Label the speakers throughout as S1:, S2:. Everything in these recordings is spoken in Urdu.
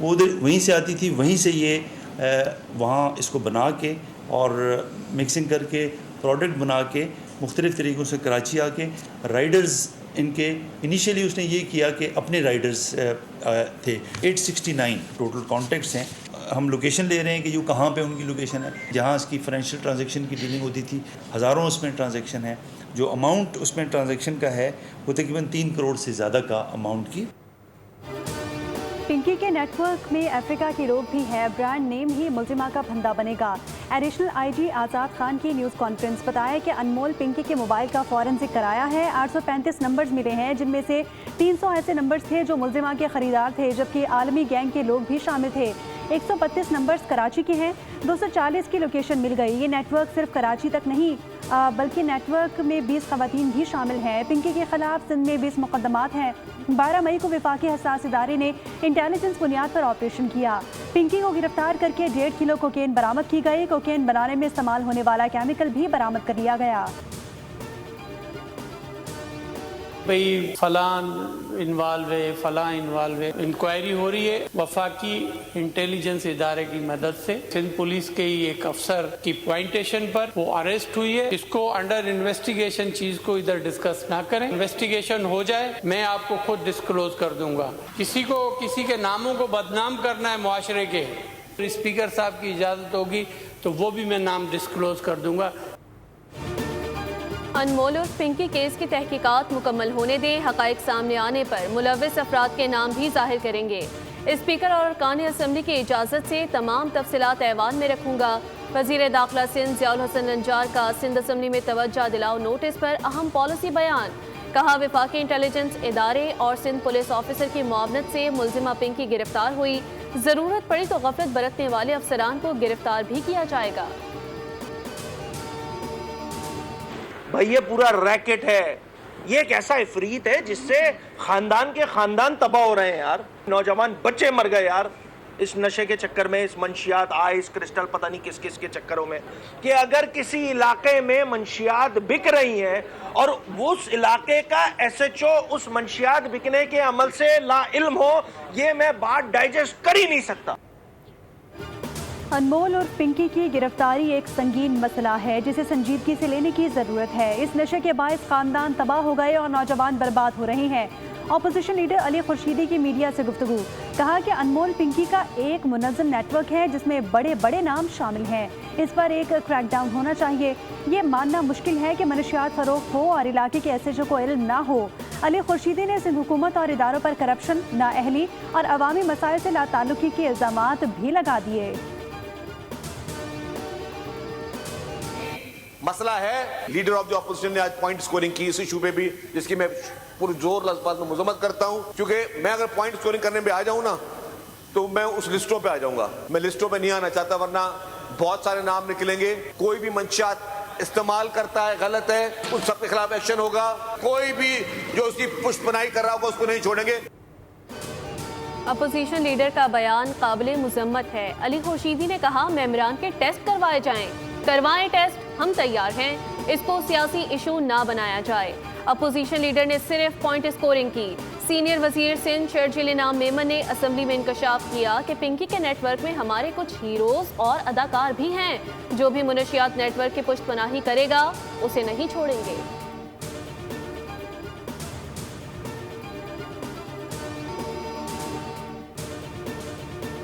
S1: وہ ادھر وہیں سے آتی تھی, وہیں سے یہ وہاں اس کو بنا کے اور مکسنگ کر کے پروڈکٹ بنا کے مختلف طریقوں سے کراچی آ کے رائڈرز ان کے انیشیلی اس نے یہ کیا کہ اپنے رائڈرز تھے 869 ٹوٹل کانٹیکٹس ہیں. ہم لوکیشن لے رہے ہیں کہ یہ کہاں پہ ان کی لوکیشن ہے, جہاں اس کی فائنینشیل ٹرانزیکشن کی ڈیلنگ ہوتی تھی. ہزاروں اس میں ٹرانزیکشن ہے, جو اماؤنٹ اس میں ٹرانزیکشن کا ہے وہ تقریباً 3 کروڑ سے زیادہ کا اماؤنٹ کی.
S2: پنکی کے نیٹ ورک میں افریقہ کے لوگ بھی ہے, برانڈ نیم ہی ملزمہ کا پھندا بنے گا. ایڈیشنل آئی جی آزاد خان کی نیوز کانفرنس, بتایا کہ انمول پنکی کے موبائل کا فورنسک کرایا ہے. 835 نمبرز ملے ہیں, جن میں سے 300 ایسے نمبرز تھے جو ملزمہ کے خریدار تھے, جبکہ عالمی گینگ کے لوگ بھی شامل تھے. 132 نمبرز کراچی کے ہیں, 240 کی لوکیشن مل گئی. یہ نیٹ ورک صرف کراچی تک نہیں بلکہ نیٹ ورک میں 20 خواتین بھی شامل ہیں. پنکی کے خلاف سندھ میں 20 مقدمات ہیں. 12 مئی کو وفاقی حساس ادارے نے انٹیلیجنس بنیاد پر آپریشن کیا. پنکی کو گرفتار کر کے 1.5 کلو کوکین برآمد کی گئی. کوکین بنانے میں استعمال ہونے والا کیمیکل بھی برآمد کر لیا گیا.
S3: بھئی فلان انوالو ہے, فلاں انوالو ہے, انکوائری ہو رہی ہے. وفاقی انٹیلیجنس ادارے کی مدد سے سندھ پولیس کے ہی ایک افسر کی پوائنٹیشن پر وہ اریسٹ ہوئی ہے. اس کو انڈر انویسٹیگیشن چیز کو ادھر ڈسکس نہ کریں, انویسٹیگیشن ہو جائے میں آپ کو خود ڈسکلوز کر دوں گا. کسی کو کسی کے ناموں کو بدنام کرنا ہے معاشرے کے, اسپیکر صاحب کی اجازت ہوگی تو وہ بھی میں نام ڈسکلوز کر دوں گا.
S4: انمول اور پنکی کیس کی تحقیقات مکمل ہونے دیں, حقائق سامنے آنے پر ملوث افراد کے نام بھی ظاہر کریں گے. اسپیکر اور ارکان اسمبلی کی اجازت سے تمام تفصیلات ایوان میں رکھوں گا. وزیر داخلہ سندھ ضیاء الحسن نجار کا سندھ اسمبلی میں توجہ دلاؤ نوٹس پر اہم پالیسی بیان. کہا وفاقی انٹیلیجنس ادارے اور سندھ پولیس آفیسر کی معاونت سے ملزمہ پنکی گرفتار ہوئی. ضرورت پڑی تو غفلت برتنے والے افسران کو گرفتار بھی کیا جائے گا.
S5: بھائی یہ پورا ریکٹ ہے, یہ ایک ایسا افریت ہے جس سے خاندان کے خاندان تباہ ہو رہے ہیں یار. نوجوان بچے مر گئے یار اس نشے کے چکر میں, اس منشیات آئس کرسٹل پتہ نہیں کس کس کے چکروں میں. کہ اگر کسی علاقے میں منشیات بک رہی ہیں اور اس علاقے کا ایس ایچ او اس منشیات بکنے کے عمل سے لا علم ہو, یہ میں بات ڈائجسٹ کر ہی نہیں سکتا.
S2: انمول اور پنکی کی گرفتاری ایک سنگین مسئلہ ہے جسے سنجیدگی سے لینے کی ضرورت ہے. اس نشے کے باعث خاندان تباہ ہو گئے اور نوجوان برباد ہو رہے ہیں. اپوزیشن لیڈر علی خورشیدی کی میڈیا سے گفتگو, کہا کہ انمول پنکی کا ایک منظم نیٹ ورک ہے جس میں بڑے بڑے نام شامل ہیں. اس پر ایک کریک ڈاؤن ہونا چاہیے. یہ ماننا مشکل ہے کہ منشیات فروخت ہو اور علاقے کے ایس ایچ او کو علم نہ ہو. علی خورشیدی نے سندھ حکومت اور اداروں پر کرپشن, نااہلی اور عوامی مسائل سے لا تعلقی کے الزامات بھی لگا دیے.
S6: مسئلہ ہے لیڈر آف دی اپوزیشن نے آج پوائنٹ سکورنگ کی اس ایشو پہ بھی, جس کی میں پوری زور الفاظ میں مذمت کرتا ہوں. کیونکہ میں اگر پوائنٹ سکورنگ کرنے پہ آ جاؤں نا تو میں اس لسٹوں پہ آ جاؤں گا. میں لسٹوں پہ نہیں آنا چاہتا, ورنہ بہت سارے نام نکلیں گے. کوئی بھی منشیات استعمال کرتا ہے غلط ہے, ان سب کے خلاف ایکشن ہوگا. کوئی بھی جو اس کی پشت پناہی کر رہا ہوگا اس کو نہیں چھوڑیں گے.
S4: اپوزیشن لیڈر کا بیان قابل مذمت ہے. علی خورشیدی نے کہا ممبران کے ٹیسٹ کروائے جائیں. کروائیں ٹیسٹ, ہم تیار ہیں. اس کو سیاسی ایشو نہ بنایا جائے. اپوزیشن لیڈر نے صرف پوائنٹ سکورنگ کی. سینئر وزیر سندھ شرجیل انعام میمن نے اسمبلی میں انکشاف کیا کہ پنکی کے نیٹ ورک میں ہمارے کچھ ہیروز اور اداکار بھی ہیں. جو بھی منشیات نیٹ ورک کی پشت پناہی کرے گا اسے نہیں چھوڑیں گے.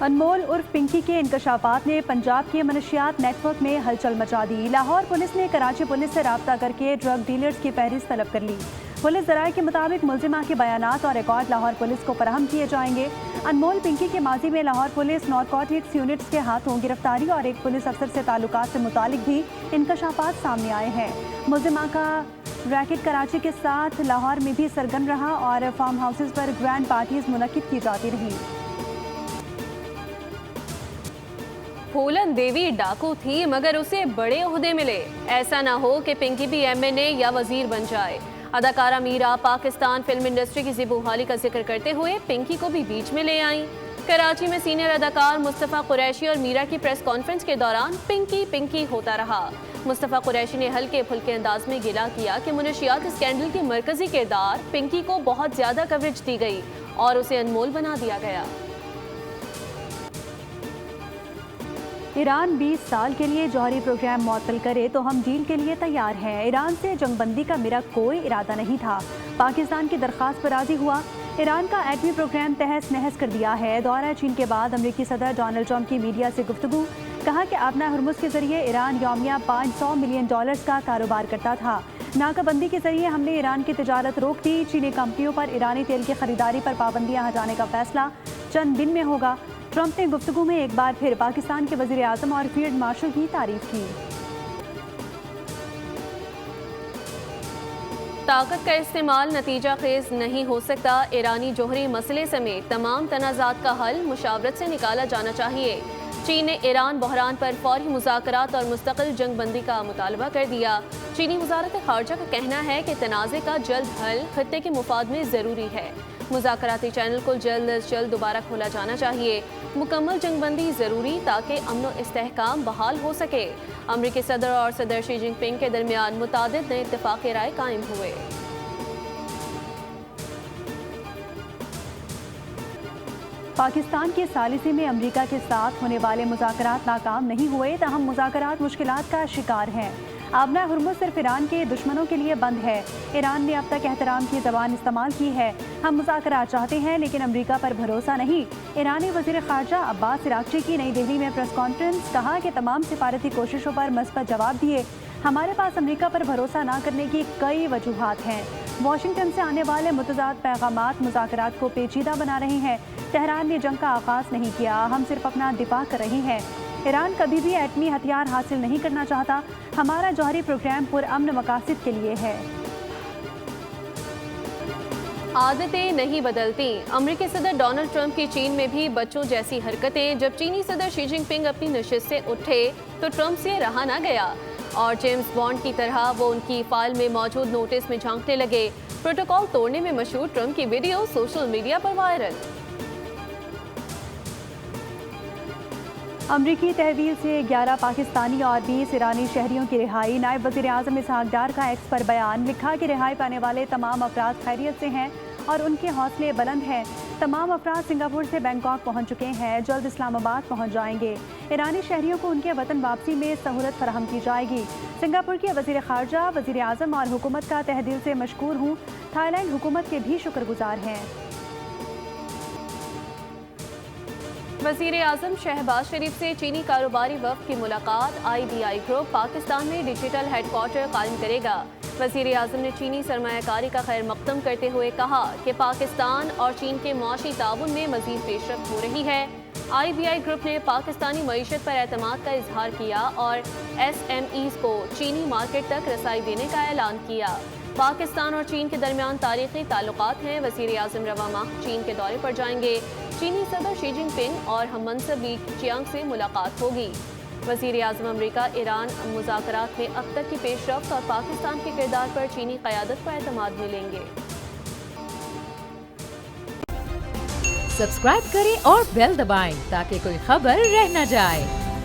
S2: انمول عرف پنکی کے انکشافات نے پنجاب کے منشیات نیٹ ورک میں ہلچل مچا دی. لاہور پولیس نے کراچی پولیس سے رابطہ کر کے ڈرگ ڈیلرز کی فہرست طلب کر لی. پولیس ذرائع کے مطابق ملزمہ کے بیانات اور ریکارڈ لاہور پولیس کو فراہم کیے جائیں گے. انمول پنکی کے ماضی میں لاہور پولیس نارکوٹکس یونٹس کے ہاتھوں گرفتاری اور ایک پولیس افسر سے تعلقات سے متعلق بھی انکشافات سامنے آئے ہیں. ملزمہ کا ریکٹ کراچی کے ساتھ لاہور میں بھی سرگرم رہا اور فارم ہاؤسز پر گرینڈ پارٹیز منعقد کی جاتی رہیں.
S4: پھولن دیوی ڈاکو تھی مگر اسے بڑے عہدے ملے. ایسا نہ ہو کہ پنکی بھی ایم این اے یا وزیر بن جائے. اداکارہ میرا پاکستان فلم انڈسٹری کی زیب و حالی کا ذکر کرتے ہوئے پنکی کو بھی بیچ میں لے آئیں. کراچی میں سینئر اداکار مصطفیٰ قریشی اور میرا کی پریس کانفرنس کے دوران پنکی پنکی ہوتا رہا. مصطفیٰ قریشی نے ہلکے پھلکے انداز میں گلا کیا کہ منشیات اسکینڈل کی مرکزی کردار پنکی کو بہت زیادہ کوریج دی گئی اور اسے انمول بنا دیا گیا.
S2: ایران 20 سال کے لیے جوہری پروگرام معطل کرے تو ہم ڈیل کے لیے تیار ہیں۔ ایران سے جنگ بندی کا میرا کوئی ارادہ نہیں تھا، پاکستان کی درخواست پر راضی ہوا۔ ایران کا ایٹمی پروگرام تہس نہس کر دیا ہے۔ دورہ چین کے بعد امریکی صدر ڈونلڈ ٹرمپ کی میڈیا سے گفتگو، کہا کہ آبنہ ہرمز کے ذریعے ایران یومیہ $500 ملین کا کاروبار کرتا تھا۔ ناکہ بندی کے ذریعے ہم نے ایران کی تجارت روک دی۔ چینی کمپنیوں پر ایرانی تیل کی خریداری پر پابندیاں ہٹانے کا فیصلہ چند دن میں ہوگا۔ ٹرمپ نے گفتگو میں ایک بار پھر پاکستان کے وزیر اعظم اور فیلڈ مارشل کی تعریف کی۔
S4: طاقت کا استعمال نتیجہ خیز نہیں ہو سکتا، ایرانی جوہری مسئلے سمیت تمام تنازعات کا حل مشاورت سے نکالا جانا چاہیے۔ چین نے ایران بحران پر فوری مذاکرات اور مستقل جنگ بندی کا مطالبہ کر دیا۔ چینی وزارت خارجہ کا کہنا ہے کہ تنازع کا جلد حل خطے کے مفاد میں ضروری ہے۔ مذاکراتی چینل کو جلد از جلد دوبارہ کھولا جانا چاہیے۔ مکمل جنگ بندی ضروری تاکہ امن و استحکام بحال ہو سکے۔ امریکی صدر اور صدر شی جن پنگ کے درمیان متعدد نئے اتفاق رائے قائم ہوئے۔
S2: پاکستان کے ثالثی میں امریکہ کے ساتھ ہونے والے مذاکرات ناکام نہیں ہوئے، تاہم مذاکرات مشکلات کا شکار ہیں۔ آبنہ ہرمز صرف ایران کے دشمنوں کے لیے بند ہے۔ ایران نے اب تک احترام کی زبان استعمال کی ہے۔ ہم مذاکرات چاہتے ہیں لیکن امریکہ پر بھروسہ نہیں۔ ایرانی وزیر خارجہ عباس عراقچی کی نئی دہلی میں پریس کانفرنس، کہا کہ تمام سفارتی کوششوں پر مثبت جواب دیے۔ ہمارے پاس امریکہ پر بھروسہ نہ کرنے کی کئی وجوہات ہیں۔ واشنگٹن سے آنے والے متضاد پیغامات مذاکرات کو پیچیدہ بنا رہے ہیں۔ تہران نے جنگ کا آغاز نہیں کیا، ہم صرف اپنا دفاع کر رہے ہیں۔ ایران کبھی بھی ایٹمی ہتھیار حاصل نہیں کرنا چاہتا۔ ہمارا جوہری پروگرام پرامن مقاصد کے لیے ہے۔
S4: عادتیں نہیں بدلتی، امریکی صدر ڈونلڈ ٹرمپ کی چین میں بھی بچوں جیسی حرکتیں۔ جب چینی صدر شی جن پنگ اپنی نشست سے اٹھے تو ٹرمپ سے رہا نہ گیا اور جیمز بانڈ کی طرح وہ ان کی فائل میں موجود نوٹس میں جھانکنے لگے۔ پروٹوکول توڑنے میں مشہور ٹرمپ کی ویڈیو سوشل میڈیا پر وائرل۔
S2: امریکی تحویل سے 11 پاکستانی اور 20 ایرانی شہریوں کی رہائی۔ نائب وزیر اعظم اسحاق ڈار کا ایکس پر بیان، لکھا کہ رہائی پانے والے تمام افراد خیریت سے ہیں اور ان کے حوصلے بلند ہیں۔ تمام افراد سنگاپور سے بینکاک پہنچ چکے ہیں، جلد اسلام آباد پہنچ جائیں گے۔ ایرانی شہریوں کو ان کے وطن واپسی میں سہولت فراہم کی جائے گی۔ سنگاپور کے وزیر خارجہ، وزیر اعظم اور حکومت کا تہہ دل سے مشکور ہوں۔ تھائی لینڈ حکومت کے بھی شکر گزار ہیں۔
S4: وزیر اعظم شہباز شریف سے چینی کاروباری وفد کی ملاقات۔ IBI گروپ پاکستان میں ڈیجیٹل ہیڈ کوارٹر قائم کرے گا۔ وزیر اعظم نے چینی سرمایہ کاری کا خیر مقدم کرتے ہوئے کہا کہ پاکستان اور چین کے معاشی تعاون میں مزید پیش رفت ہو رہی ہے۔ IBI گروپ نے پاکستانی معیشت پر اعتماد کا اظہار کیا اور SMEs کو چینی مارکیٹ تک رسائی دینے کا اعلان کیا۔ پاکستان اور چین کے درمیان تاریخی تعلقات ہیں۔ وزیر اعظم رواں ماہ چین کے دورے پر جائیں گے۔ چینی صدر شی جن پنگ اور ہم منصب لی چیانگ سے ملاقات ہوگی۔ وزیر اعظم امریکہ ایران مذاکرات میں اب تک کی پیش رفت اور پاکستان کے کردار پر چینی قیادت کو اعتماد ملیں گے۔
S7: سبسکرائب کریں اور بیل دبائیں تاکہ کوئی خبر رہ نہ جائے۔